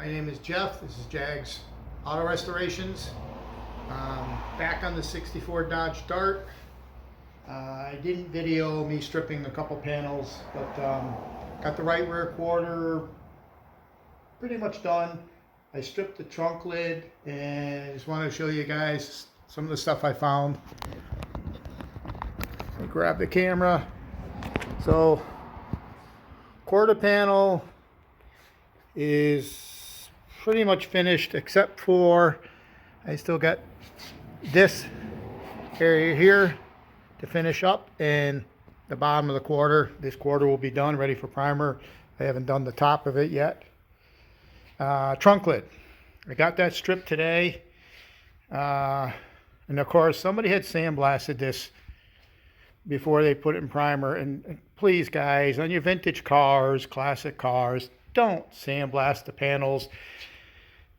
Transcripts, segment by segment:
My name is Jeff. This is J.A.G.s Auto Restorations. Back on the 64 Dodge Dart. I didn't video me stripping a couple panels, but got the right rear quarter pretty much done. I stripped the trunk lid and I just wanted to show you guys some of the stuff I found. Let me grab the camera. So, quarter panel is pretty much finished, except for I still got this area here to finish up, and the bottom of the quarter. This quarter will be done, ready for primer. I haven't done the top of it yet. Trunk lid, I got that stripped today, and of course somebody had sandblasted this before they put it in primer. And please guys, on your vintage cars, classic cars, don't sandblast the panels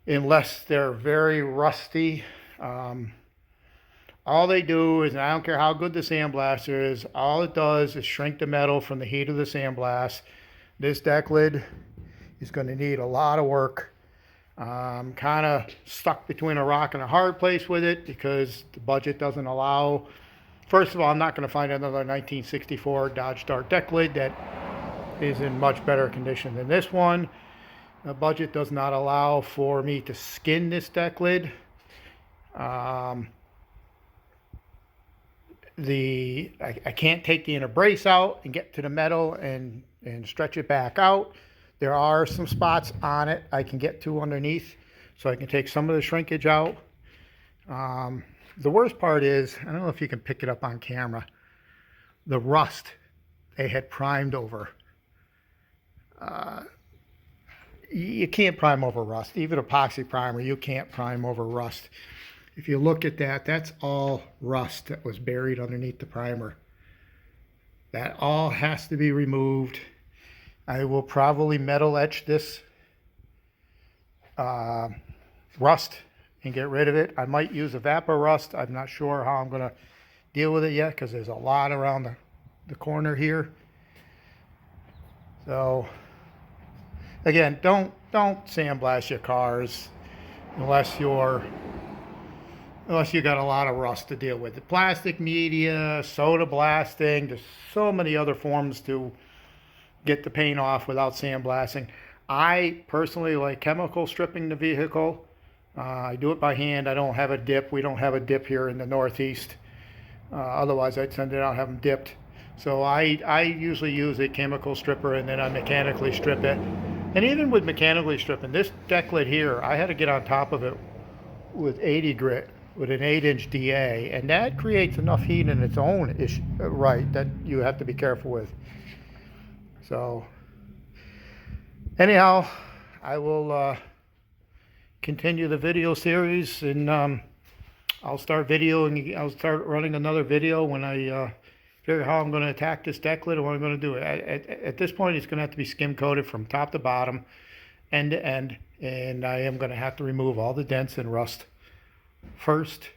unless they're very rusty. All they do is, and I don't care how good the sandblaster is, all it does is shrink the metal from the heat of the sandblast. This deck lid is going to need a lot of work. Kind of stuck between a rock and a hard place with it because the budget doesn't allow. First of all, I'm not going to find another 1964 Dodge Dart deck lid that is in much better condition than this one. The budget does not allow for me to skin this deck lid. I can't take the inner brace out and get to the metal and stretch it back out. There are some spots on it I can get to underneath, so I can take some of the shrinkage out. The worst part is, I don't know if you can pick it up on camera, the rust they had primed over. You can't prime over rust. Even epoxy primer, you can't prime over rust. If you look at that, that's all rust that was buried underneath the primer. That all has to be removed. I will probably metal etch this rust and get rid of it. I might use a vapor rust. I'm not sure how I'm going to deal with it yet because there's a lot around the corner here. So again, don't sandblast your cars unless you got a lot of rust to deal with. The plastic media, soda blasting, there's so many other forms to get the paint off without sandblasting. I personally like chemical stripping the vehicle. I do it by hand. I don't have a dip. We don't have a dip here in the Northeast. Otherwise, I'd send it out and have them dipped. So I usually use a chemical stripper, and then I mechanically strip it. And even with mechanically stripping, this deck lid here, I had to get on top of it with 80 grit with an 8-inch DA, and that creates enough heat in its own right that you have to be careful with. So anyhow, I will continue the video series, and I'll start running another video when I figure how I'm going to attack this deck lid and what I'm going to do. At this point, it's going to have to be skim coated from top to bottom, end to end, and I am going to have to remove all the dents and rust first.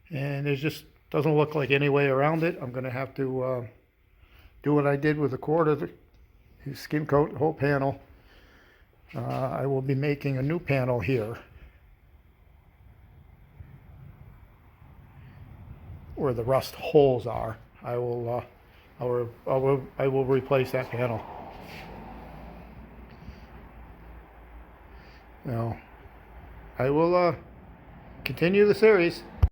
And there's just doesn't look like any way around it. I'm going to have to do what I did with the quarter, skim coat the whole panel. I will be making a new panel here where the rust holes are. I will replace that panel. Now, I will continue the series.